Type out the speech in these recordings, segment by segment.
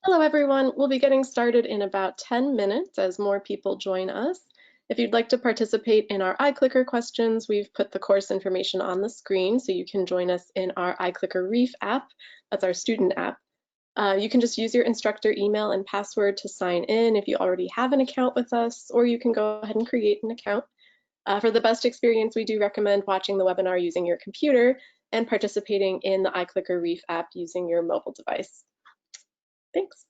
Hello, everyone. We'll be getting started in about 10 minutes as more people join us. If you'd like to participate in our iClicker questions, we've put the course information on the screen so you can join us in our iClicker Reef app. That's our student app. You can just use your instructor email and password to sign in if you already have an account with us, or you can go ahead and create an account. For the best experience, we do recommend watching the webinar using your computer and participating in the iClicker Reef app using your mobile device. Thanks.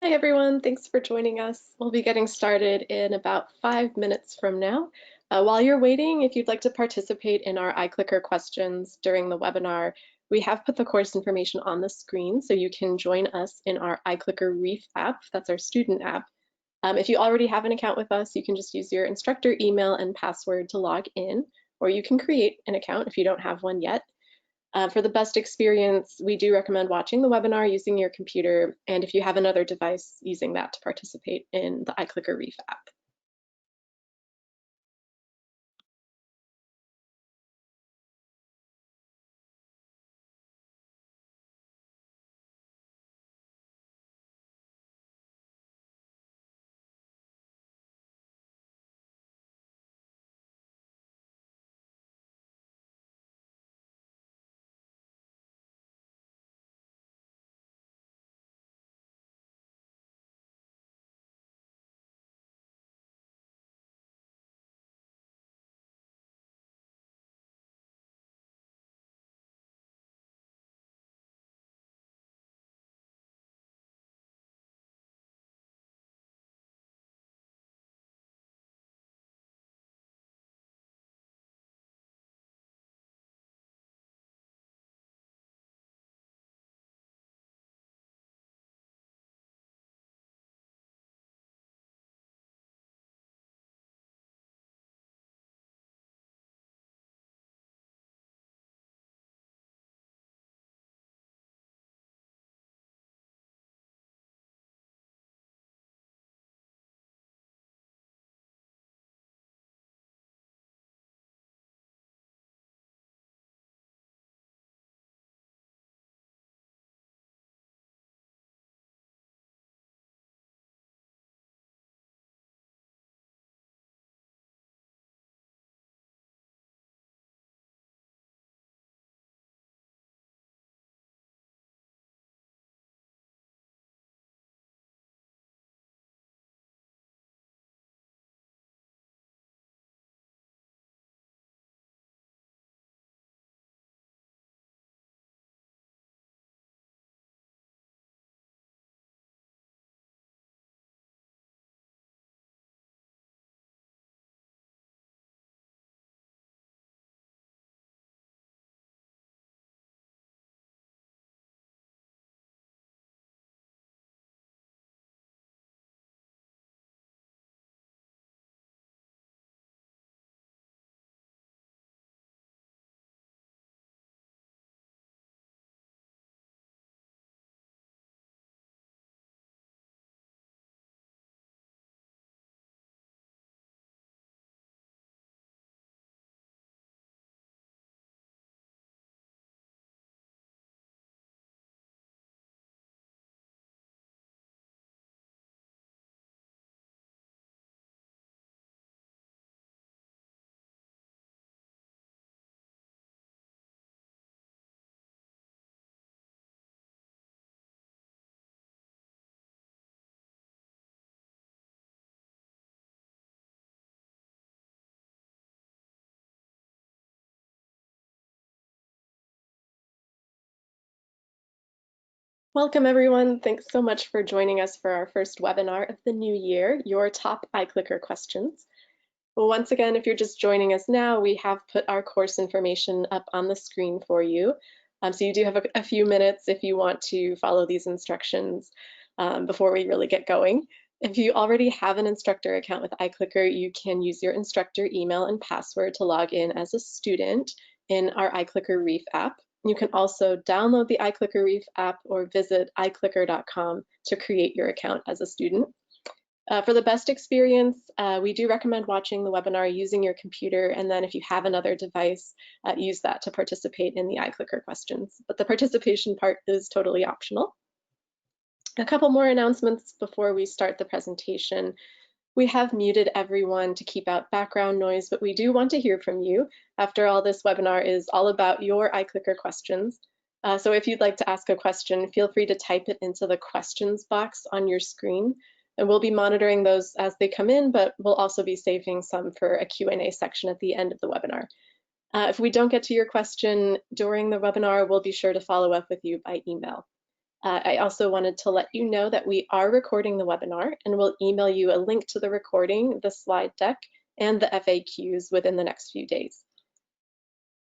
Hi, everyone. Thanks for joining us. We'll be getting started in about 5 minutes from now. While you're waiting, if you'd like to participate in our iClicker questions during the webinar, we have put the course information on the screen so you can join us in our iClicker Reef app. That's our student app. If you already have an account with us, you can just use your instructor email and password to log in, or you can create an account if you don't have one yet. For the best experience, we do recommend watching the webinar using your computer, and if you have another device, using that to participate in the iClicker Reef app. Welcome, everyone. Thanks so much for joining us for our first webinar of the new year, Your Top iClicker Questions. Well, once again, if you're just joining us now, we have put our course information up on the screen for you. So you do have a few minutes if you want to follow these instructions before we really get going. If you already have an instructor account with iClicker, you can use your instructor email and password to log in as a student in our iClicker Reef app. You can also download the iClicker Reef app or visit iClicker.com to create your account as a student. For the best experience, we do recommend watching the webinar using your computer, and then if you have another device, use that to participate in the iClicker questions. But the participation part is totally optional. A couple more announcements before we start the presentation. We have muted everyone to keep out background noise, but we do want to hear from you. After all, this webinar is all about your iClicker questions. So if you'd like to ask a question, feel free to type it into the questions box on your screen. And we'll be monitoring those as they come in, but we'll also be saving some for a Q&A section at the end of the webinar. If we don't get to your question during the webinar, we'll be sure to follow up with you by email. I also wanted to let you know that we are recording the webinar, and we'll email you a link to the recording, the slide deck, and the FAQs within the next few days.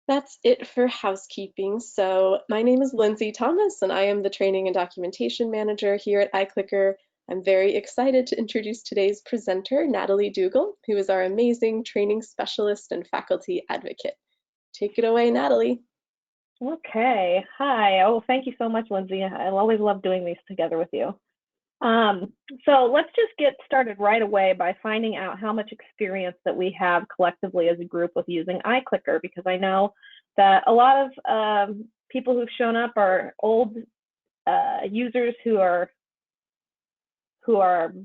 That's it for housekeeping. So my name is Lindsay Thomas, and I am the Training and Documentation Manager here at iClicker. I'm very excited to introduce today's presenter, Natalie Dougal, who is our amazing training specialist and faculty advocate. Take it away, Natalie. Okay, hi. Oh, thank you so much, Lindsay. I always love doing these together with you. So let's just get started right away by finding out how much experience that we have collectively as a group with using iClicker, because I know that a lot of people who've shown up are old users who are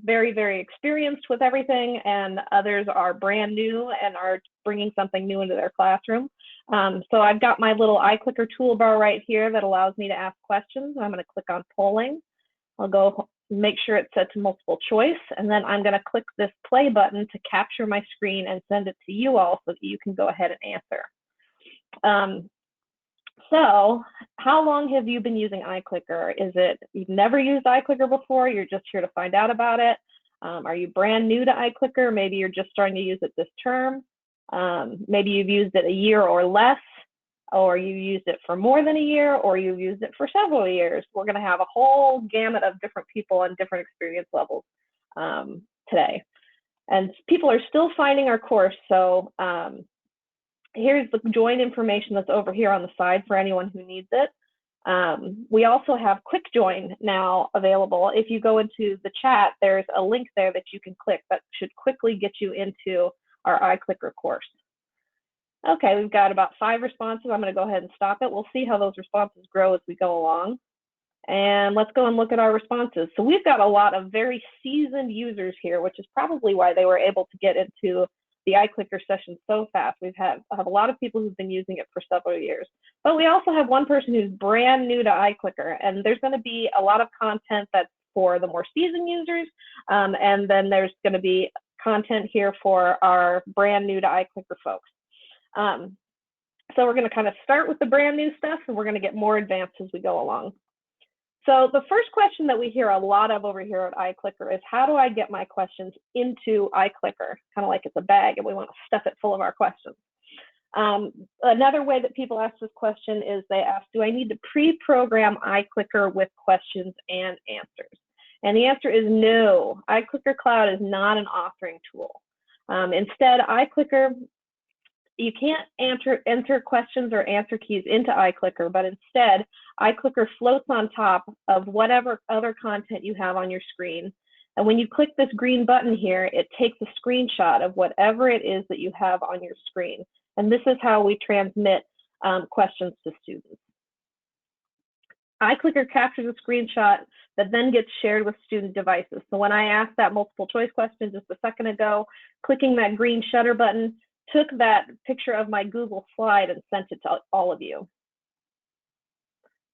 very, very experienced with everything, and others are brand new and are bringing something new into their classroom. So I've got my little iClicker toolbar right here that allows me to ask questions. I'm going to click on polling. I'll go make sure it's set to multiple choice, and then I'm going to click this play button to capture my screen and send it to you all so that you can go ahead and answer. So how long have you been using iClicker? Is it you've never used iClicker before? You're just here to find out about it? Are you brand new to iClicker? Maybe you're just starting to use it this term. Maybe you've used it a year or less, or you used it for more than a year, or you've used it for several years. We're going to have a whole gamut of different people and different experience levels today. And people are still finding our course, so here's the join information that's over here on the side for anyone who needs it. We also have quick join now available. If you go into the chat, there's a link there that you can click that should quickly get you into our iClicker course. Okay, we've got about 5 responses. I'm going to go ahead and stop it. We'll see how those responses grow as we go along. And let's go and look at our responses. So we've got a lot of very seasoned users here, which is probably why they were able to get into the iClicker session so fast. I have a lot of people who've been using it for several years. But we also have one person who's brand new to iClicker, and there's going to be a lot of content that's for the more seasoned users, and then there's going to be content here for our brand new to iClicker folks. So we're going to kind of start with the brand new stuff, and we're going to get more advanced as we go along. So the first question that we hear a lot of over here at iClicker is, how do I get my questions into iClicker? Kind of like it's a bag and we want to stuff it full of our questions. Another way that people ask this question is they ask, do I need to pre-program iClicker with questions and answers? And the answer is no. iClicker Cloud is not an authoring tool. Instead, iClicker, you can't enter questions or answer keys into iClicker, but instead, iClicker floats on top of whatever other content you have on your screen. And when you click this green button here, it takes a screenshot of whatever it is that you have on your screen. And this is how we transmit questions to students. iClicker captures a screenshot that then gets shared with student devices. So when I asked that multiple choice question just a second ago, clicking that green shutter button took that picture of my Google slide and sent it to all of you.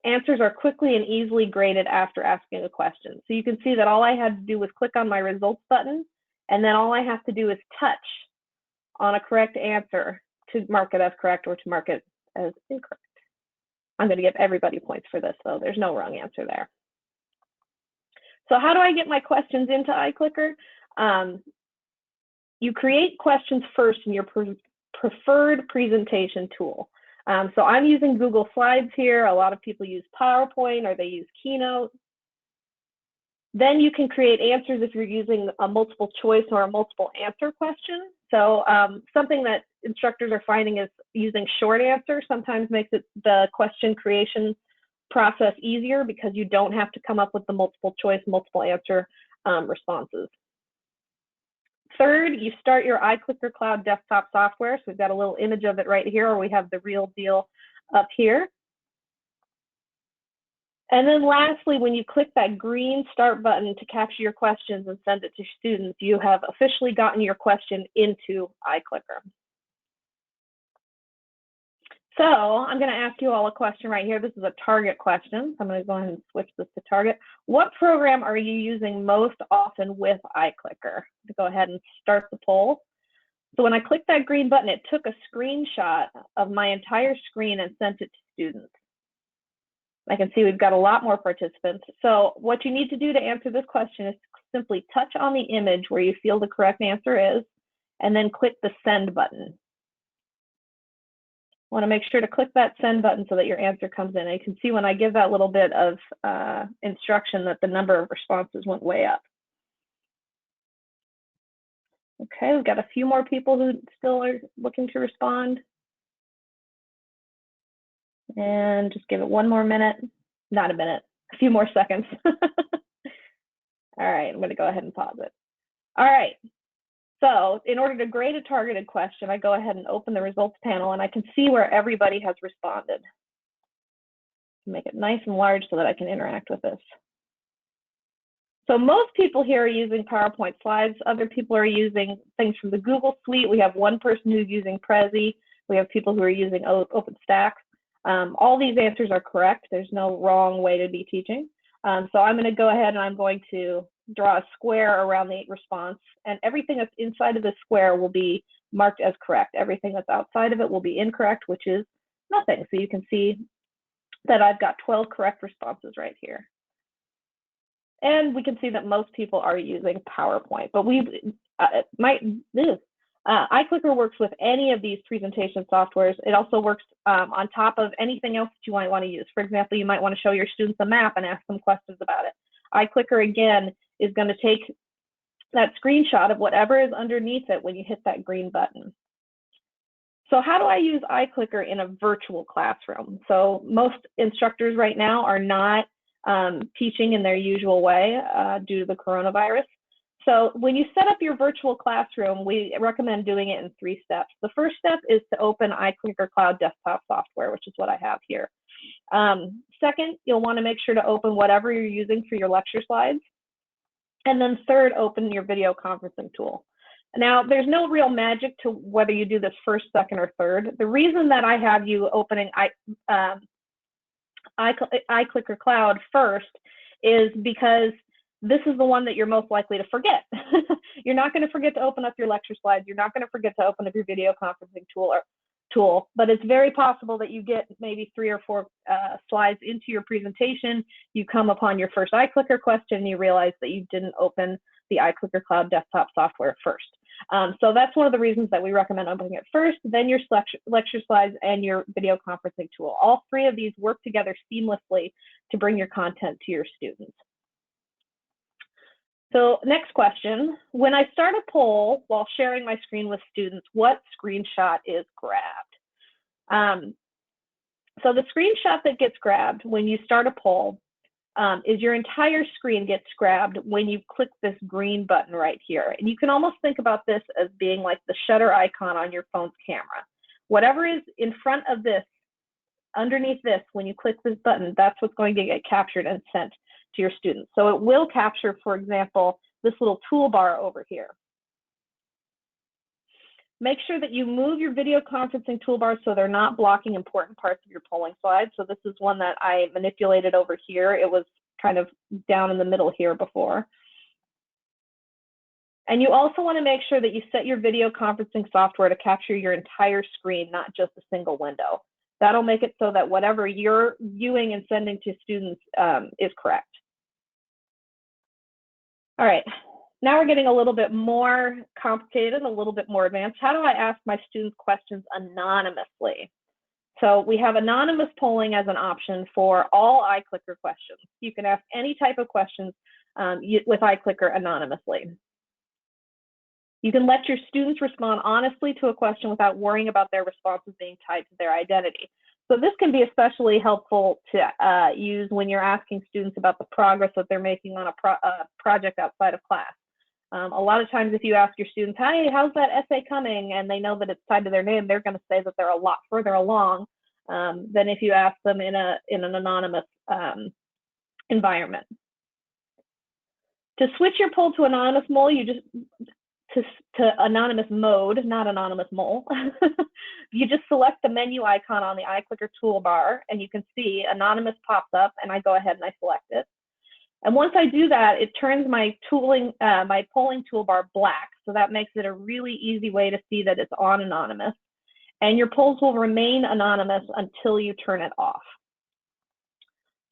Answers are quickly and easily graded after asking a question. So you can see that all I had to do was click on my results button, and then all I have to do is touch on a correct answer to mark it as correct or to mark it as incorrect. I'm going to give everybody points for this, though. There's no wrong answer there. So how do I get my questions into iClicker? You create questions first in your preferred presentation tool. So I'm using Google Slides here. A lot of people use PowerPoint or they use Keynote. Then you can create answers if you're using a multiple choice or a multiple answer question. So something that instructors are finding is using short answer sometimes makes the question creation process easier because you don't have to come up with the multiple choice, multiple answer responses. Third, you start your iClicker Cloud desktop software. So we've got a little image of it right here, or we have the real deal up here. And then lastly, when you click that green start button to capture your questions and send it to students, you have officially gotten your question into iClicker. So I'm going to ask you all a question right here. This is a target question. So I'm going to go ahead and switch this to target. What program are you using most often with iClicker? Go ahead and start the poll. So when I clicked that green button, it took a screenshot of my entire screen and sent it to students. I can see we've got a lot more participants. So what you need to do to answer this question is simply touch on the image where you feel the correct answer is, and then click the send button. Want to make sure to click that send button so that your answer comes in. And you can see when I give that little bit of instruction that the number of responses went way up. Okay, we've got a few more people who still are looking to respond. And just give it one more minute, not a minute, a few more seconds. All right, I'm going to go ahead and pause it. All right, so in order to grade a targeted question, I go ahead and open the results panel and I can see where everybody has responded. Make it nice and large so that I can interact with this. So most people here are using PowerPoint slides. Other people are using things from the Google Suite. We have one person who's using Prezi. We have people who are using OpenStax. All these answers are correct. There's no wrong way to be teaching. So I'm going to go ahead and I'm going to draw a square around the response, and everything that's inside of the square will be marked as correct. Everything that's outside of it will be incorrect, which is nothing. So you can see that I've got 12 correct responses right here. And we can see that most people are using PowerPoint, but iClicker works with any of these presentation softwares. It also works on top of anything else that you might want to use. For example, you might want to show your students a map and ask them questions about it. iClicker, again, is going to take that screenshot of whatever is underneath it when you hit that green button. So how do I use iClicker in a virtual classroom? So most instructors right now are not teaching in their usual way due to the coronavirus. So when you set up your virtual classroom, we recommend doing it in 3 steps. The first step is to open iClicker Cloud desktop software, which is what I have here. Second, you'll want to make sure to open whatever you're using for your lecture slides. And then third, open your video conferencing tool. Now, there's no real magic to whether you do this first, second, or third. The reason that I have you opening iClicker Cloud first is because this is the one that you're most likely to forget. You're not going to forget to open up your lecture slides. You're not going to forget to open up your video conferencing tool, but it's very possible that you get maybe 3 or 4 slides into your presentation. You come upon your first iClicker question and you realize that you didn't open the iClicker Cloud desktop software first. So that's one of the reasons that we recommend opening it first, then your lecture slides and your video conferencing tool. All 3 of these work together seamlessly to bring your content to your students. So next question, when I start a poll while sharing my screen with students, what screenshot is grabbed? So the screenshot that gets grabbed when you start a poll is your entire screen gets grabbed when you click this green button right here. And you can almost think about this as being like the shutter icon on your phone's camera. Whatever is in front of this, underneath this, when you click this button, that's what's going to get captured and sent to your students. So it will capture, for example, this little toolbar over here. Make sure that you move your video conferencing toolbars so they're not blocking important parts of your polling slides. So this is one that I manipulated over here. It was kind of down in the middle here before. And you also want to make sure that you set your video conferencing software to capture your entire screen, not just a single window. That'll make it so that whatever you're viewing and sending to students is correct. All right, now we're getting a little bit more complicated, a little bit more advanced. How do I ask my students questions anonymously? So we have anonymous polling as an option for all iClicker questions. You can ask any type of questions with iClicker anonymously. You can let your students respond honestly to a question without worrying about their responses being tied to their identity. So this can be especially helpful to use when you're asking students about the progress that they're making on a project outside of class. A lot of times if you ask your students, hey, how's that essay coming? And they know that it's tied to their name, they're gonna say that they're a lot further along than if you ask them in an anonymous environment. To switch your poll to anonymous mole, you just, to anonymous mode, not anonymous mole, you just select the menu icon on the iClicker toolbar and you can see anonymous pops up and I go ahead and I select it. And once I do that, it turns my polling toolbar black. So that makes it a really easy way to see that it's on anonymous. And your polls will remain anonymous until you turn it off.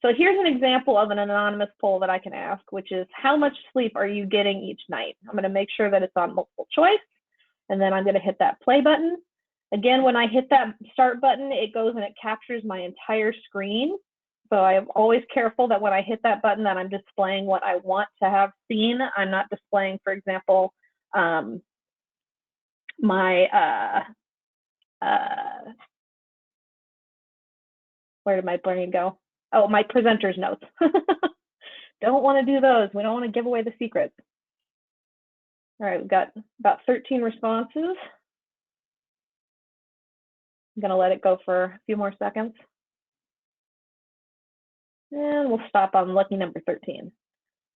So here's an example of an anonymous poll that I can ask, which is how much sleep are you getting each night? I'm going to make sure that it's on multiple choice, and then I'm going to hit that play button. Again, when I hit that start button, it goes and it captures my entire screen. So I'm always careful that when I hit that button that I'm displaying what I want to have seen. I'm not displaying, for example, where did my brain go? Oh, my presenter's notes. Don't want to do those. We don't want to give away the secrets. All right, we've got about 13 responses. I'm going to let it go for a few more seconds. And we'll stop on lucky number 13.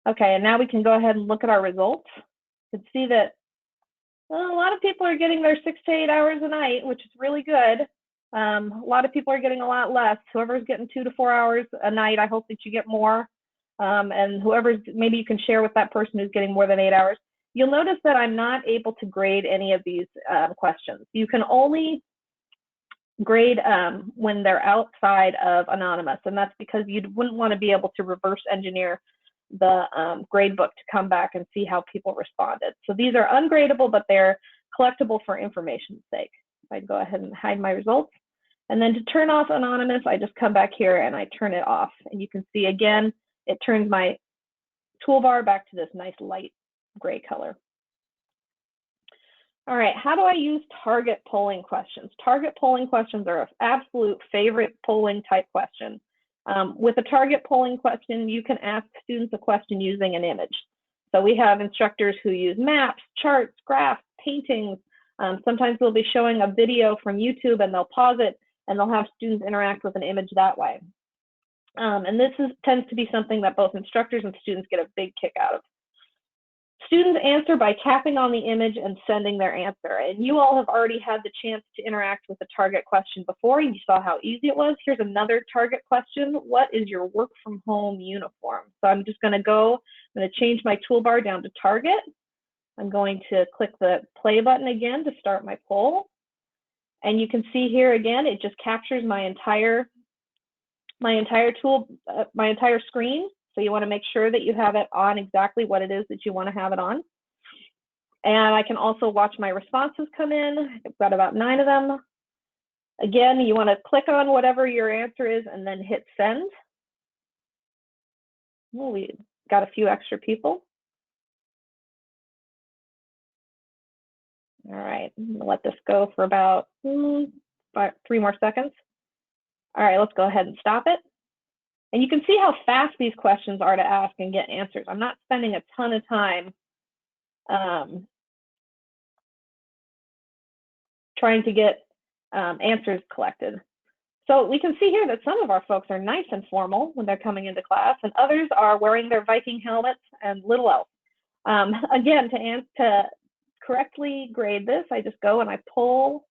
Okay, and now we can go ahead and look at our results. You can see that a lot of people are getting their 6 to 8 hours a night, which is really good. A lot of people are getting a lot less. Whoever's getting 2 to 4 hours a night, I hope that you get more. And whoever's, maybe you can share with that person who's getting more than 8 hours. You'll notice that I'm not able to grade any of these questions. You can only grade when they're outside of anonymous, and that's because you wouldn't want to be able to reverse engineer the grade book to come back and see how people responded. So these are ungradable, but they're collectible for information's sake. I'd go ahead and hide my results. And then to turn off anonymous, I just come back here and I turn it off. And you can see again, it turns my toolbar back to this nice light gray color. All right, how do I use target polling questions? Target polling questions are an absolute favorite polling type question. With a target polling question, you can ask students a question using an image. So we have instructors who use maps, charts, graphs, paintings. Sometimes they'll be showing a video from YouTube and they'll pause it and they'll have students interact with an image that way. And this tends to be something that both instructors and students get a big kick out of. Students answer by tapping on the image and sending their answer. And you all have already had the chance to interact with a target question before. You saw how easy it was. Here's another target question. What is your work from home uniform? So I'm just going to go, I'm going to change my toolbar down to target. I'm going to click the play button again to start my poll. And you can see here again, it just captures my entire screen. So you want to make sure that you have it on exactly what it is that you want to have it on. And I can also watch my responses come in. I've got about 9 of them. Again, you want to click on whatever your answer is and then hit send. Well, we got a few extra people. All right, I'm gonna let this go for about 3 more seconds. All right, let's go ahead and stop it. And you can see how fast these questions are to ask and get answers. I'm not spending a ton of time trying to get answers collected. So we can see here that some of our folks are nice and formal when they're coming into class, and others are wearing their Viking helmets and little else. Again, to correctly grade this, I just go and I pull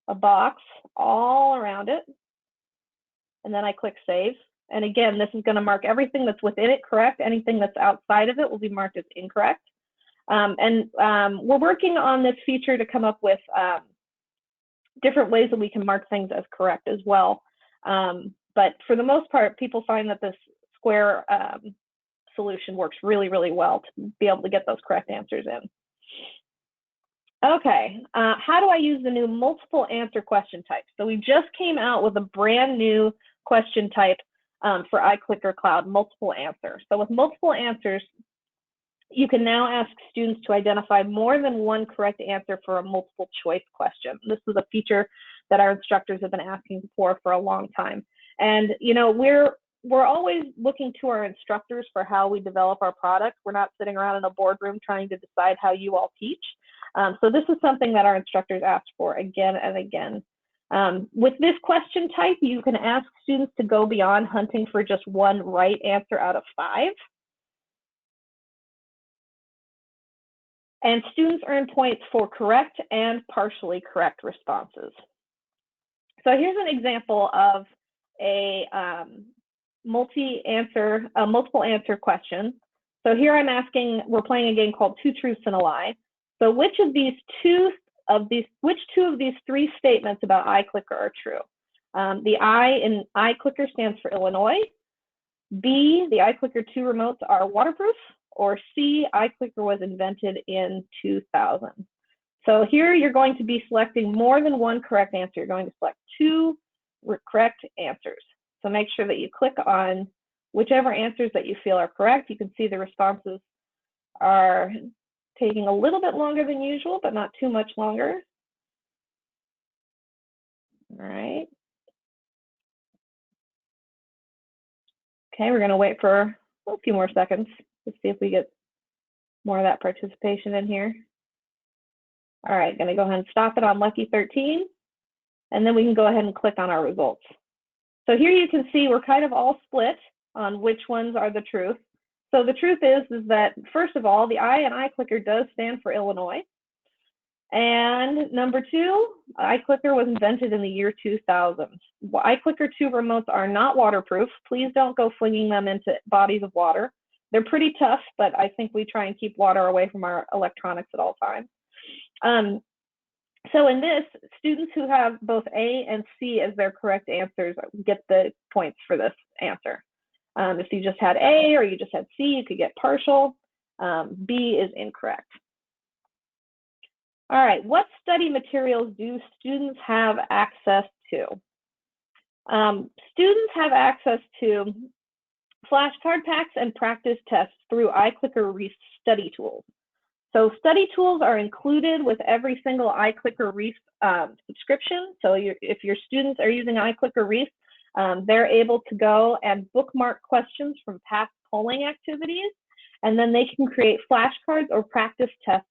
a box all around it, and then I click save. And again, this is going to mark everything that's within it correct. Anything that's outside of it will be marked as incorrect. We're working on this feature to come up with different ways that we can mark things as correct as well. But for the most part, people find that this square solution works really, really well to be able to get those correct answers in. Okay, how do I use the new multiple answer question type? So we just came out with a brand new question type for iClicker Cloud, multiple answer. So with multiple answers, you can now ask students to identify more than one correct answer for a multiple choice question. This is a feature that our instructors have been asking for a long time. And you know, we're always looking to our instructors for how we develop our product. We're not sitting around in a boardroom trying to decide how you all teach. So this is something that our instructors ask for again and again. With this question type, you can ask students to go beyond hunting for just one right answer out of 5. And students earn points for correct and partially correct responses. So here's an example of a multiple answer question. So here I'm asking, we're playing a game called Two Truths and a Lie. So which two of these 3 statements about iClicker are true? The I in iClicker stands for Illinois. B, the iClicker 2 remotes are waterproof. Or C, iClicker was invented in 2000. So here you're going to be selecting more than one correct answer. You're going to select 2 correct answers. So make sure that you click on whichever answers that you feel are correct. You can see the responses are taking a little bit longer than usual, but not too much longer. All right. Okay, we're going to wait for a few more seconds to see if we get more of that participation in here. All right, going to go ahead and stop it on Lucky 13, and then we can go ahead and click on our results. So here you can see we're kind of all split on which ones are the truth. So the truth is that, first of all, the I in iClicker does stand for Illinois. And number 2, iClicker was invented in the year 2000. iClicker 2 remotes are not waterproof. Please don't go flinging them into bodies of water. They're pretty tough, but I think we try and keep water away from our electronics at all times. So in this, students who have both A and C as their correct answers get the points for this answer. If you just had A or you just had C, you could get partial. B is incorrect. All right, what study materials do students have access to? Students have access to flashcard packs and practice tests through iClicker Reef study tools. So study tools are included with every single iClicker Reef subscription. So if your students are using iClicker Reef, they're able to go and bookmark questions from past polling activities, and then they can create flashcards or practice tests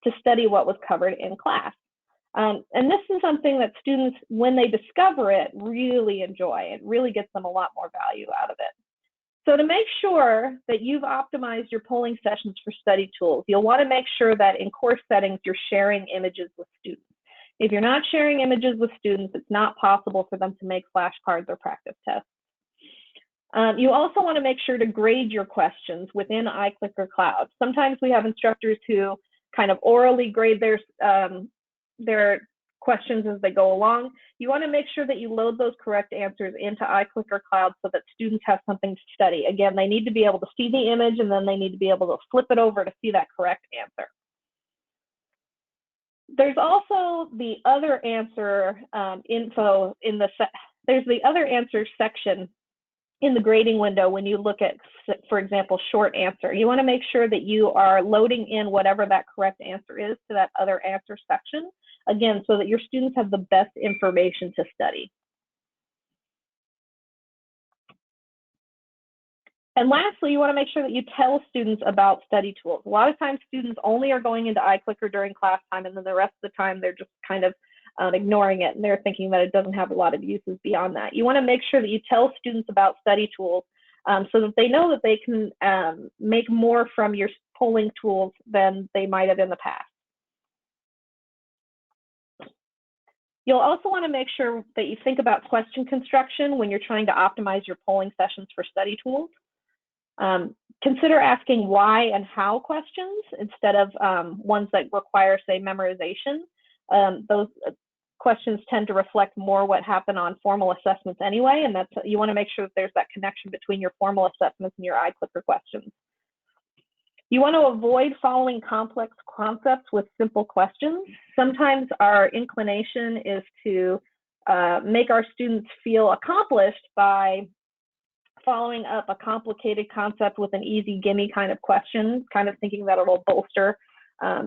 to study what was covered in class. And this is something that students, when they discover it, really enjoy. It really gets them a lot more value out of it. So to make sure that you've optimized your polling sessions for study tools, you'll want to make sure that in course settings, you're sharing images with students. If you're not sharing images with students, it's not possible for them to make flashcards or practice tests. You also want to make sure to grade your questions within iClicker Cloud. Sometimes we have instructors who kind of orally grade their questions as they go along. You want to make sure that you load those correct answers into iClicker Cloud so that students have something to study. Again, they need to be able to see the image, and then they need to be able to flip it over to see that correct answer. There's also the other answer info in there's the other answer section in the grading window when you look at, for example, short answer. You want to make sure that you are loading in whatever that correct answer is to that other answer section, again, so that your students have the best information to study. And lastly, you want to make sure that you tell students about study tools. A lot of times students only are going into iClicker during class time, and then the rest of the time they're just kind of ignoring it, and they're thinking that it doesn't have a lot of uses beyond that. You want to make sure that you tell students about study tools so that they know that they can make more from your polling tools than they might have in the past. You'll also want to make sure that you think about question construction when you're trying to optimize your polling sessions for study tools. Consider asking why and how questions instead of ones that require, say, memorization. questions tend to reflect more what happened on formal assessments anyway, and you want to make sure that there's that connection between your formal assessments and your iClicker questions. You want to avoid following complex concepts with simple questions. Sometimes our inclination is to make our students feel accomplished by following up a complicated concept with an easy gimme kind of question, kind of thinking that it will bolster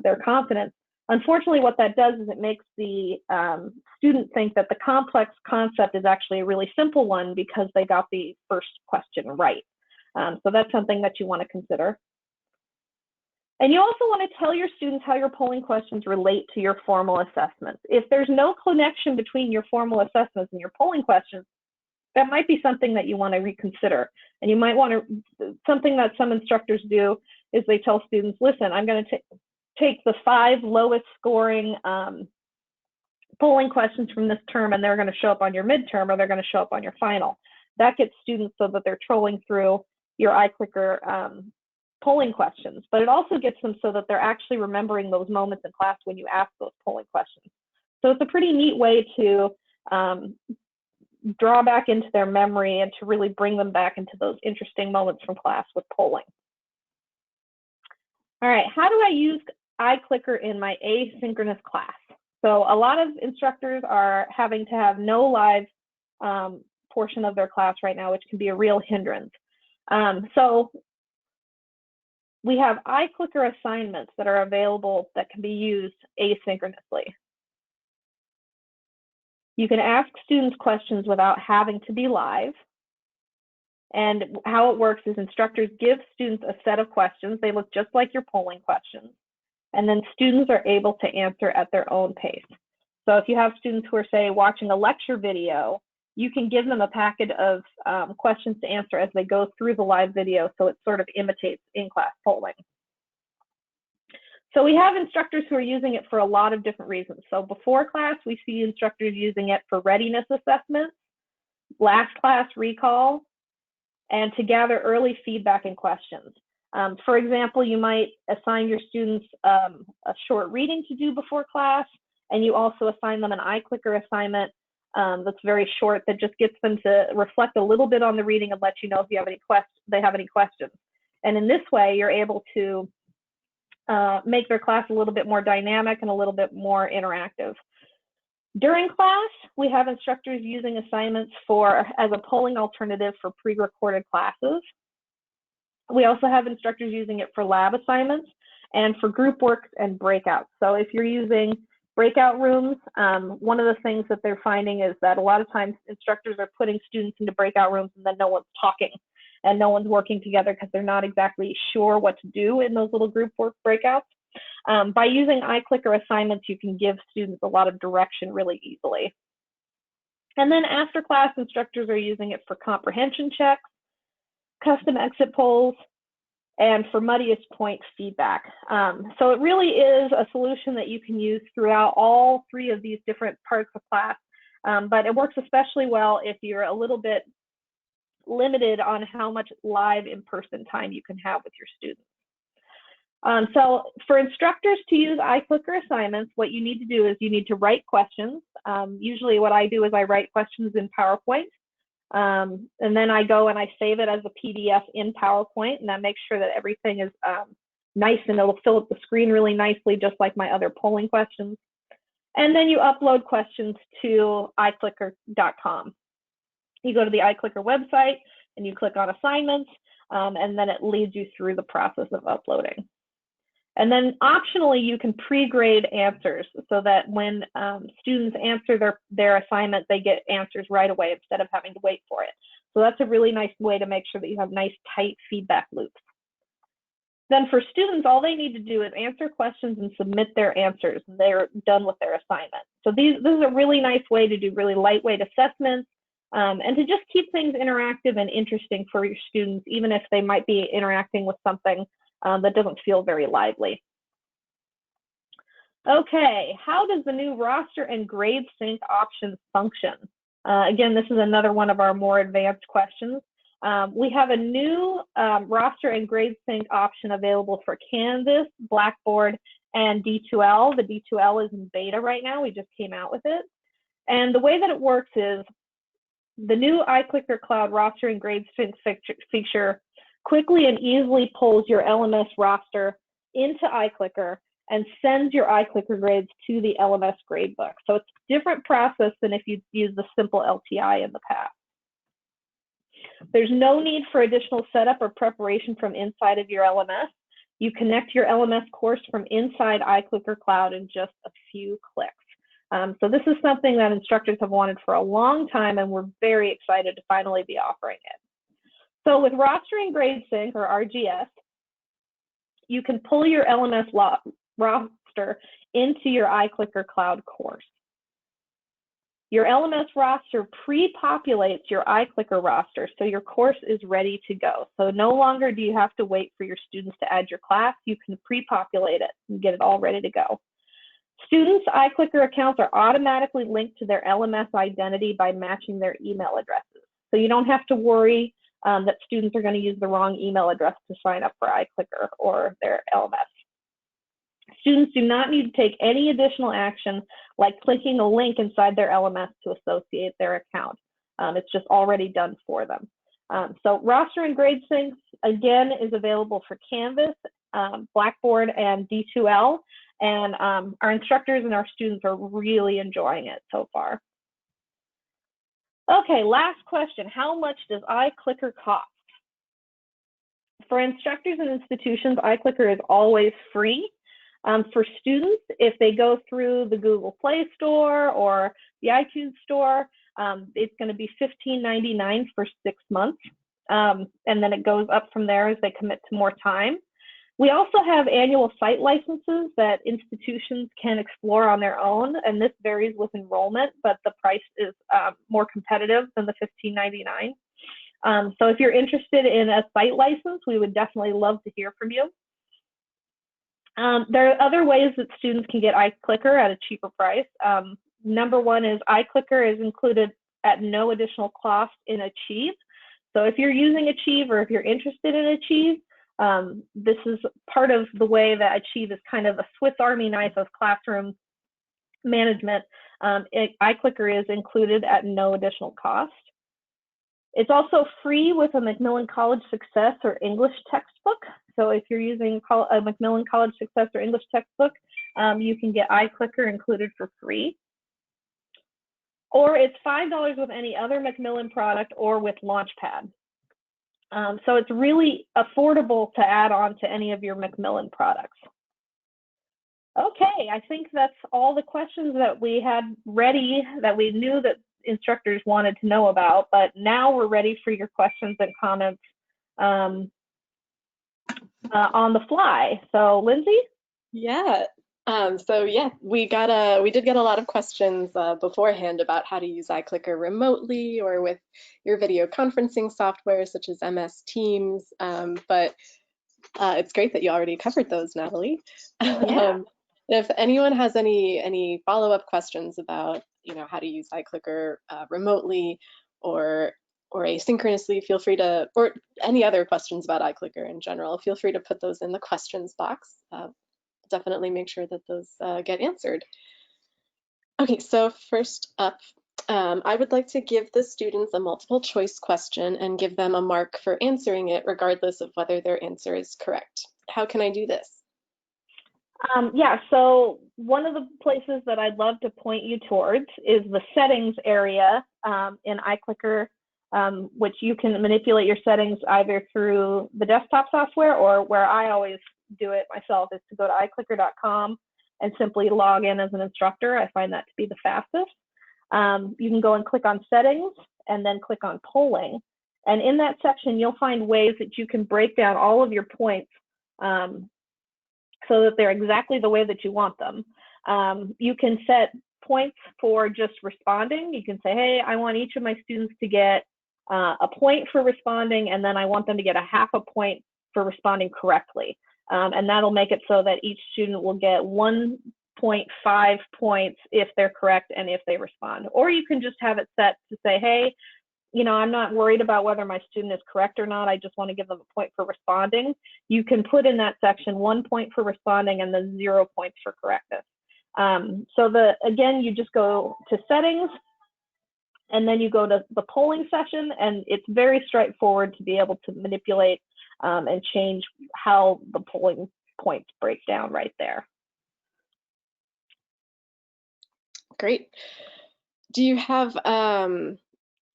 their confidence. Unfortunately, what that does is it makes the student think that the complex concept is actually a really simple one because they got the first question right. So that's something that you want to consider. And you also want to tell your students how your polling questions relate to your formal assessments. If there's no connection between your formal assessments and your polling questions, that might be something that you want to reconsider. And you might want to, something that some instructors do is they tell students, listen, I'm going to take the 5 lowest scoring polling questions from this term, and they're going to show up on your midterm, or they're going to show up on your final. That gets students so that they're trolling through your iClicker polling questions, but it also gets them so that they're actually remembering those moments in class when you ask those polling questions. So it's a pretty neat way to draw back into their memory and to really bring them back into those interesting moments from class with polling. All right, how do I use iClicker in my asynchronous class? So a lot of instructors are having to have no live portion of their class right now, which can be a real hindrance. So we have iClicker assignments that are available that can be used asynchronously. You can ask students questions without having to be live. And how it works is instructors give students a set of questions. They look just like your polling questions. And then students are able to answer at their own pace. So if you have students who are, say, watching a lecture video, you can give them a packet of questions to answer as they go through the live video, so it sort of imitates in-class polling. So we have instructors who are using it for a lot of different reasons. So before class, we see instructors using it for readiness assessments, last class recall, and to gather early feedback and questions. For example, you might assign your students a short reading to do before class, and you also assign them an iClicker assignment that's very short that just gets them to reflect a little bit on the reading and let you know if you have they have any questions. And in this way, you're able to make their class a little bit more dynamic and a little bit more interactive. During class, we have instructors using assignments as a polling alternative for pre-recorded classes. We also have instructors using it for lab assignments and for group work and breakouts. So if you're using breakout rooms, one of the things that they're finding is that a lot of times instructors are putting students into breakout rooms and then no one's talking and no one's working together because they're not exactly sure what to do in those little group work breakouts. By using iClicker assignments, you can give students a lot of direction really easily. And then after class, instructors are using it for comprehension checks, custom exit polls, and for muddiest point feedback. So it really is a solution that you can use throughout all 3 of these different parts of class, but it works especially well if you're a little bit limited on how much live in-person time you can have with your students. So for instructors to use iClicker assignments, what you need to do is you need to write questions. Usually what I do is I write questions in PowerPoint, and then I go and I save it as a PDF in PowerPoint, and that makes sure that everything is nice and it'll fill up the screen really nicely, just like my other polling questions. And then you upload questions to iClicker.com. You go to the iClicker website and you click on assignments, and then it leads you through the process of uploading. And then optionally, you can pre-grade answers so that when students answer their assignment, they get answers right away instead of having to wait for it. So that's a really nice way to make sure that you have nice, tight feedback loops. Then for students, all they need to do is answer questions and submit their answers, and they're done with their assignment. So this is a really nice way to do really lightweight assessments and to just keep things interactive and interesting for your students, even if they might be interacting with something that doesn't feel very lively. Okay, how does the new roster and grade sync options function? Again, this is another one of our more advanced questions. We have a new roster and grade sync option available for Canvas, Blackboard, and D2L. The D2L is in beta right now. We just came out with it. And the way that it works is the new iClicker Cloud roster and grade sync feature quickly and easily pulls your LMS roster into iClicker and sends your iClicker grades to the LMS gradebook. So it's a different process than if you use the simple LTI in the past. There's no need for additional setup or preparation from inside of your LMS. You connect your LMS course from inside iClicker Cloud in just a few clicks. So this is something that instructors have wanted for a long time, and we're very excited to finally be offering it. So with Rostering Grade Sync, or RGS, you can pull your LMS roster into your iClicker Cloud course. Your LMS roster pre-populates your iClicker roster, so your course is ready to go. So no longer do you have to wait for your students to add your class. You can pre-populate it and get it all ready to go. Students' iClicker accounts are automatically linked to their LMS identity by matching their email addresses. So you don't have to worry that students are going to use the wrong email address to sign up for iClicker or their LMS. Students do not need to take any additional action like clicking a link inside their LMS to associate their account. It's just already done for them. So roster and grade syncs, again, is available for Canvas, Blackboard, and D2L. And our instructors and our students are really enjoying it so far. Okay, last question. How much does iClicker cost? For instructors and institutions, iClicker is always free. For students, if they go through the Google Play Store or the iTunes Store, it's going to be $15.99 for 6 months. And then it goes up from there as they commit to more time. We also have annual site licenses that institutions can explore on their own, and this varies with enrollment, but the price is more competitive than the $15.99. So if you're interested in a site license, we would definitely love to hear from you. There are other ways that students can get iClicker at a cheaper price. Number one is iClicker is included at no additional cost in Achieve. So if you're using Achieve or if you're interested in Achieve, this is part of the way that Achieve is kind of a Swiss Army knife of classroom management. iClicker is included at no additional cost. It's also free with a Macmillan College Success or English textbook. So if you're using a Macmillan College Success or English textbook, you can get iClicker included for free. Or it's $5 with any other Macmillan product or with Launchpad. So it's really affordable to add on to any of your Macmillan products. Okay, I think that's all the questions that we had ready that we knew that instructors wanted to know about, but now we're ready for your questions and comments on the fly. So Lindsay? Yeah. We did get a lot of questions beforehand about how to use iClicker remotely or with your video conferencing software such as MS Teams. But it's great that you already covered those, Natalie. Yeah. If anyone has any follow-up questions about how to use iClicker remotely or asynchronously, feel free to, or any other questions about iClicker in general, feel free to put those in the questions box. Definitely make sure that those get answered. Okay, so first up, I would like to give the students a multiple choice question and give them a mark for answering it regardless of whether their answer is correct. How can I do this? Yeah, so one of the places that I'd love to point you towards is the settings area in iClicker, which you can manipulate your settings either through the desktop software or where I always do it myself is to go to iClicker.com and simply log in as an instructor. I find that to be the fastest. You can go and click on settings and then click on polling. And in that section, you'll find ways that you can break down all of your points so that they're exactly the way that you want them. You can set points for just responding. You can say, hey, I want each of my students to get a point for responding, and then I want them to get a half a point for responding correctly. And that'll make it so that each student will get 1.5 points if they're correct and if they respond. Or you can just have it set to say, hey, I'm not worried about whether my student is correct or not. I just want to give them a point for responding. You can put in that section 1 point for responding and then 0 points for correctness. Again, you just go to settings, and then you go to the polling session, and it's very straightforward to be able to manipulate and change how the polling points break down right there. Great. Do you have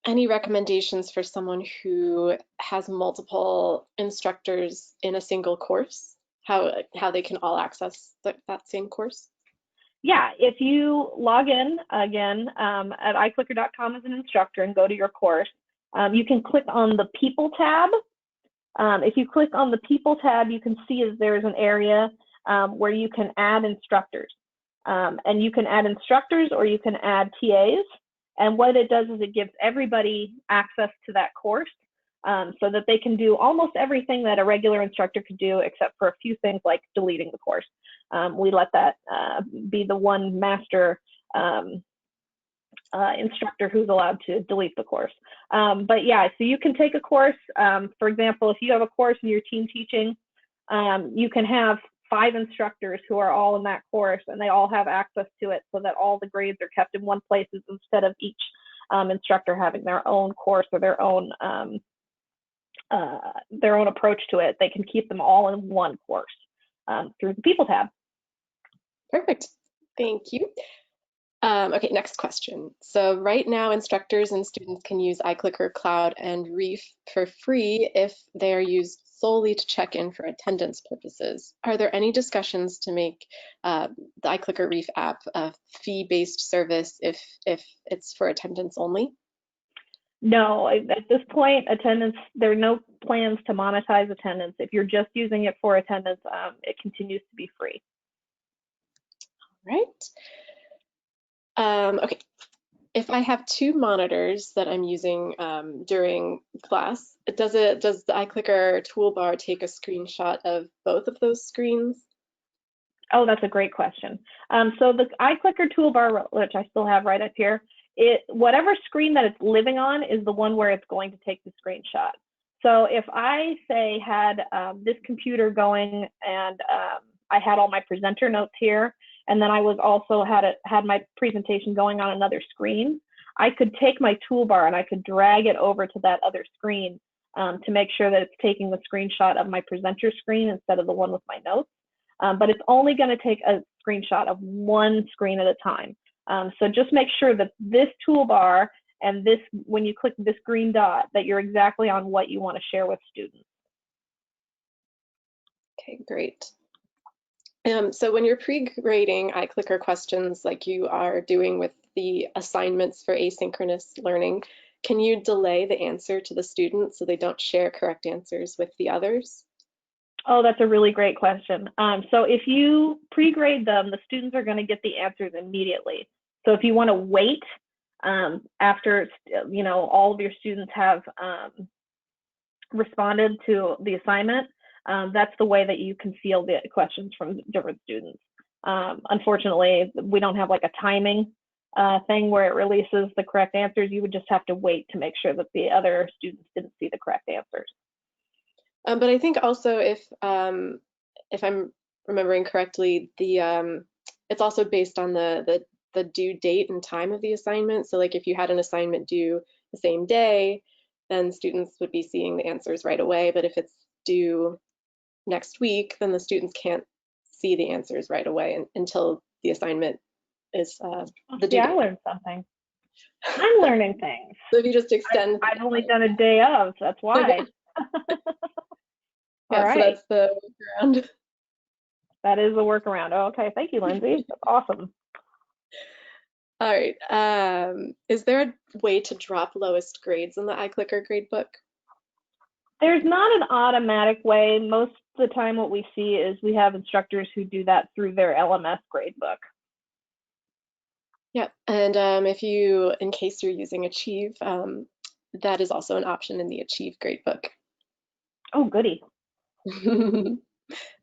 any recommendations for someone who has multiple instructors in a single course? How they can all access that same course? Yeah, if you log in again at iClicker.com as an instructor and go to your course, you can click on the People tab. If you click on the People tab, you can see there's an area where you can add instructors. And you can add instructors or you can add TAs. And what it does is it gives everybody access to that course so that they can do almost everything that a regular instructor could do, except for a few things like deleting the course. We let that be the one master instructor who's allowed to delete the course. But yeah, so you can take a course. For example, if you have a course and you're team teaching, you can have 5 instructors who are all in that course, and they all have access to it so that all the grades are kept in one place instead of each instructor having their own course or their own approach to it. They can keep them all in one course through the People tab. Perfect. Thank you. Okay, next question. So right now, instructors and students can use iClicker Cloud and Reef for free if they are used solely to check in for attendance purposes. Are there any discussions to make the iClicker Reef app a fee-based service if it's for attendance only? No, at this point, attendance, there are no plans to monetize attendance. If you're just using it for attendance, it continues to be free. Right. Okay, if I have 2 monitors that I'm using during class, does the iClicker toolbar take a screenshot of both of those screens? Oh, that's a great question. So the iClicker toolbar, which I still have right up here, whatever screen that it's living on is the one where it's going to take the screenshot. So if I say had this computer going and I had all my presenter notes here, and then I was also had my presentation going on another screen, I could take my toolbar and I could drag it over to that other screen to make sure that it's taking the screenshot of my presenter screen instead of the one with my notes. But it's only going to take a screenshot of one screen at a time. So just make sure that this toolbar and this, when you click this green dot, that you're exactly on what you want to share with students. Okay, great. So when you're pre-grading iClicker questions like you are doing with the assignments for asynchronous learning, can you delay the answer to the student so they don't share correct answers with the others? Oh, that's a really great question. So if you pre-grade them, the students are going to get the answers immediately. So if you want to wait after all of your students have responded to the assignment, that's the way that you can field the questions from different students. Unfortunately, we don't have like a timing thing where it releases the correct answers. You would just have to wait to make sure that the other students didn't see the correct answers. But I think also if I'm remembering correctly, it's also based on the due date and time of the assignment. So like if you had an assignment due the same day, then students would be seeing the answers right away. But if it's due next week, then the students can't see the answers right away until the assignment is the due Yeah, date. I learned something. I'm learning things. So if you just extend, I've only done a day of, that's why. Yeah, All right. so that's the workaround. That is a workaround. Oh, okay, thank you, Lindsay. That's awesome. All right. Is there a way to drop lowest grades in the iClicker gradebook? There's not an automatic way. Most of the time what we see is we have instructors who do that through their LMS gradebook. Yeah, and in case you're using Achieve, that is also an option in the Achieve gradebook. Oh, goody. All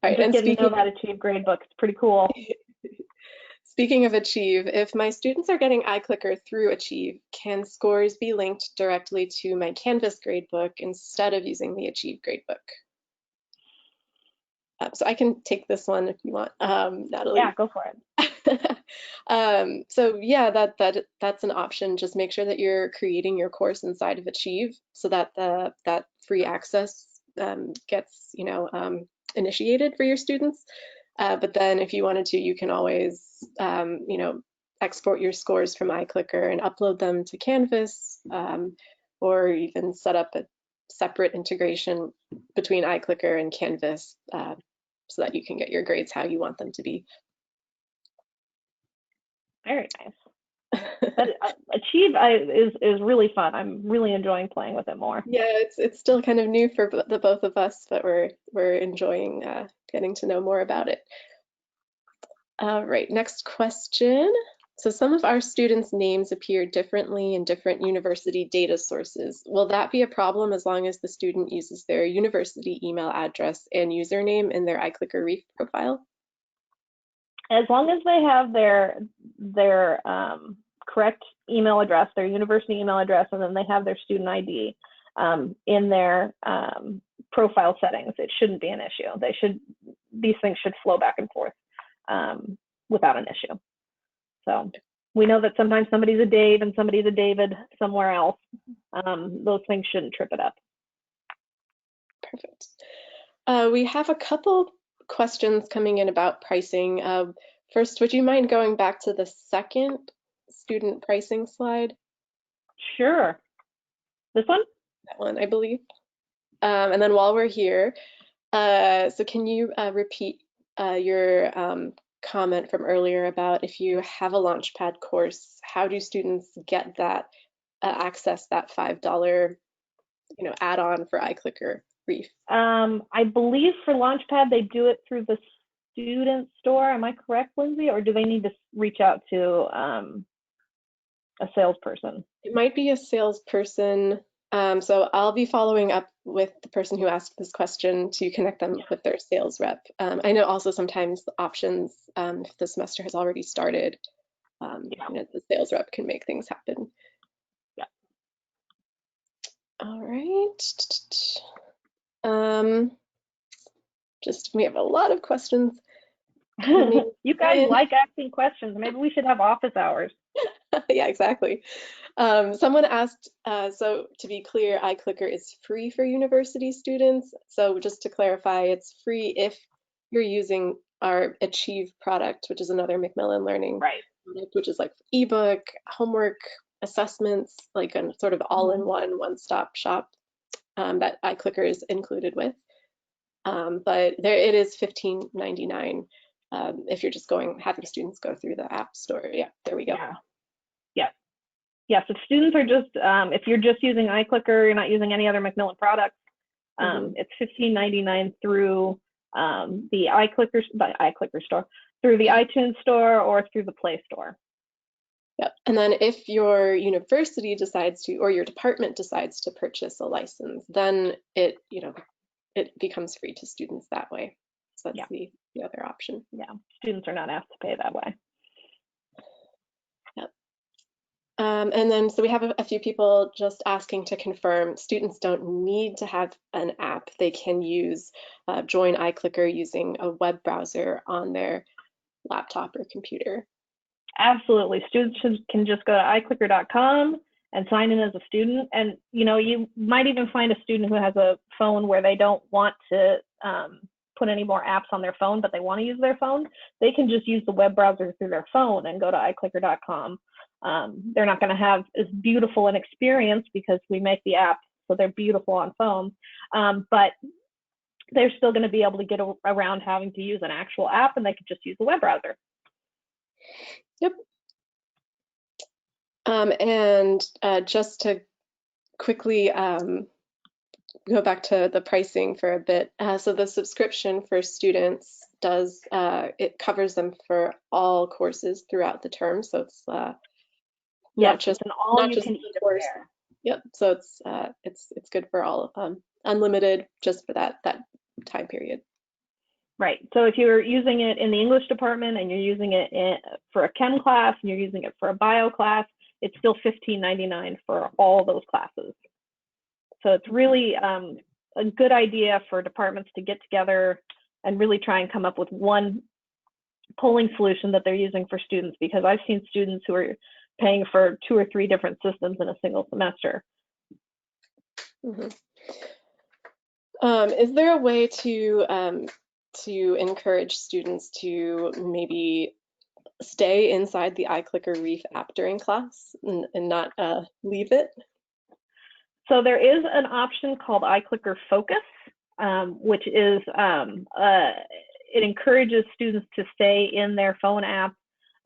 right, Just and getting to know that Achieve gradebook. It's pretty cool. Speaking of Achieve, if my students are getting iClicker through Achieve, can scores be linked directly to my Canvas gradebook instead of using the Achieve gradebook? So I can take this one if you want, Natalie. Yeah, go for it. So yeah, that's an option. Just make sure that you're creating your course inside of Achieve so that that free access gets, initiated for your students. But then if you wanted to, you can always, export your scores from iClicker and upload them to Canvas, or even set up a separate integration between iClicker and Canvas, so that you can get your grades how you want them to be. Very nice. But Achieve is really fun. I'm really enjoying playing with it more. Yeah, it's still kind of new for the both of us, but we're enjoying getting to know more about it. All right, next question. So some of our students' names appear differently in different university data sources. Will that be a problem as long as the student uses their university email address and username in their iClicker Reef profile? As long as they have their correct email address, their university email address, and then they have their student ID in their profile settings, it shouldn't be an issue. These things should flow back and forth without an issue. So we know that sometimes somebody's a Dave and somebody's a David somewhere else. Those things shouldn't trip it up. Perfect. We have a couple questions coming in about pricing. First, would you mind going back to the second student pricing slide? Sure. This one? That one, I believe. And then while we're here, so can you repeat your comment from earlier about if you have a Launchpad course, how do students get that access that $5 add-on for iClicker Reef? I believe for Launchpad they do it through the student store. Am I correct, Lindsay? Or do they need to reach out to a salesperson? It might be a salesperson. So I'll be following up with the person who asked this question to connect them with their sales rep. I know also sometimes the options, if the semester has already started, the sales rep can make things happen. Yeah. All right. We have a lot of questions. You guys like asking questions. Maybe we should have office hours. Yeah, exactly. Someone asked, so to be clear, iClicker is free for university students. So just to clarify, it's free if you're using our Achieve product, which is another Macmillan Learning product, which is like ebook, homework, assessments, like a sort of all-in-one, one-stop shop that iClicker is included with. But it is $15.99 if you're just having students go through the app store. Yeah, there we go. Yes, if students are just, if you're just using iClicker, you're not using any other Macmillan products, it's $15.99 through the iClicker store, through the iTunes store or through the Play Store. Yep. And then if your university decides to, or your department decides to purchase a license, then it becomes free to students that way. So that's the other option. Yeah, students are not asked to pay that way. And then, so we have a few people just asking to confirm students don't need to have an app. They can use Join iClicker using a web browser on their laptop or computer. Absolutely. Students can just go to iClicker.com and sign in as a student. And, you might even find a student who has a phone where they don't want to put any more apps on their phone, but they want to use their phone. They can just use the web browser through their phone and go to iClicker.com. They're not going to have as beautiful an experience because we make the app so they're beautiful on phones, but they're still going to be able to get around having to use an actual app, and they could just use the web browser. Yep. And just to quickly go back to the pricing for a bit. So the subscription for students it covers them for all courses throughout the term. So it's not just an all-you-can-eat course. Yep. So it's good for all, unlimited, just for that time period. Right. So if you're using it in the English department and you're using it for a chem class and you're using it for a bio class, it's still $15.99 for all those classes. So it's really a good idea for departments to get together and really try and come up with one polling solution that they're using for students, because I've seen students who are paying for 2 or 3 different systems in a single semester. Mm-hmm. Is there a way to encourage students to maybe stay inside the iClicker Reef app during class and not leave it? So there is an option called iClicker Focus, which is it encourages students to stay in their phone app,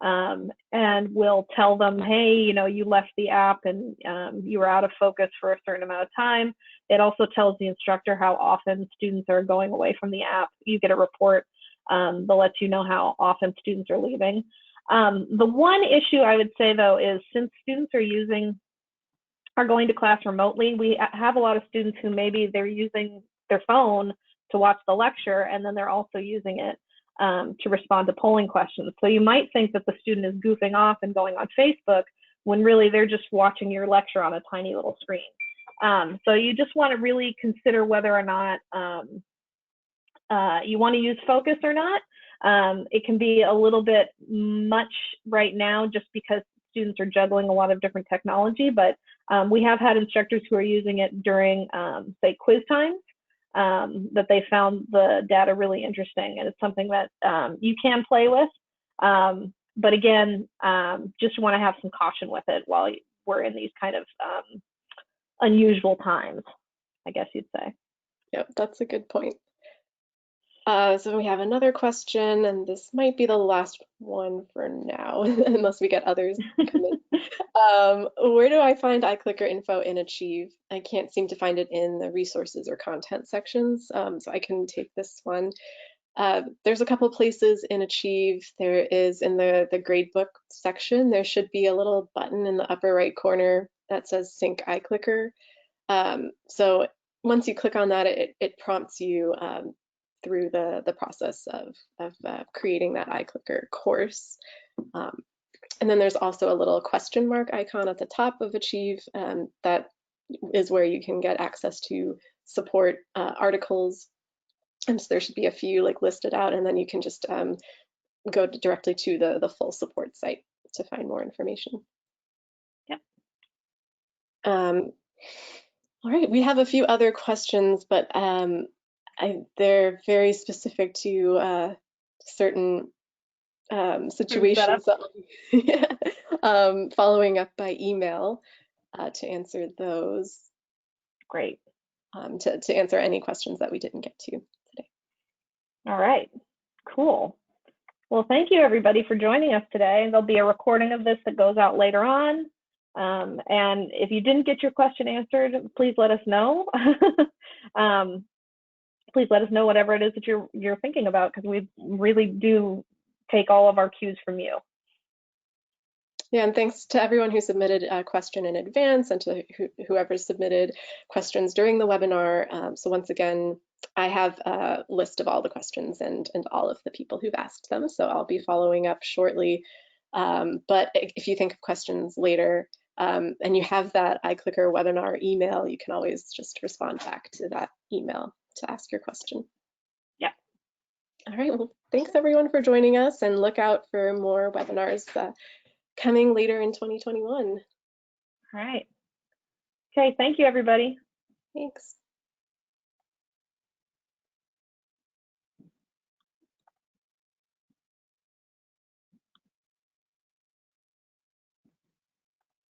and will tell them, hey, you left the app and you were out of focus for a certain amount of time. It also tells the instructor how often students are going away from the app. You get a report that lets you know how often students are leaving. The one issue I would say, though, is since students are going to class remotely, we have a lot of students who maybe they're using their phone to watch the lecture, and then they're also using it to respond to polling questions. So you might think that the student is goofing off and going on Facebook when really they're just watching your lecture on a tiny little screen. So you just want to really consider whether or not you want to use Focus or not. It can be a little bit much right now just because students are juggling a lot of different technology, but we have had instructors who are using it during, say, quiz times, that they found the data really interesting, and it's something that you can play with. But again, just want to have some caution with it while we're in these kind of unusual times, I guess you'd say. Yep, that's a good point. So we have another question, and this might be the last one for now, unless we get others come in. Where do I find iClicker info in Achieve? I can't seem to find it in the resources or content sections, so I can take this one. There's a couple places in Achieve. There is in the gradebook section, there should be a little button in the upper right corner that says Sync iClicker. So once you click on that, it prompts you through the process of creating that iClicker course. And then there's also a little question mark icon at the top of Achieve that is where you can get access to support articles. And so there should be a few like listed out, and then you can just go directly to the full support site to find more information. Yep. All right, we have a few other questions, but they're very specific to certain situations. Yeah. Following up by email to answer those. Great. To answer any questions that we didn't get to today. All right, cool. Well, thank you everybody for joining us today. There'll be a recording of this that goes out later on. And if you didn't get your question answered, please let us know. Please let us know whatever it is that you're thinking about, because we really do take all of our cues from you. Yeah, and thanks to everyone who submitted a question in advance, and to whoever submitted questions during the webinar. So once again, I have a list of all the questions and all of the people who've asked them, so I'll be following up shortly. But if you think of questions later, and you have that iClicker webinar email, you can always just respond back to that email to ask your question. Yeah. All right, well, thanks everyone for joining us, and look out for more webinars coming later in 2021. All right. Okay, thank you everybody. Thanks.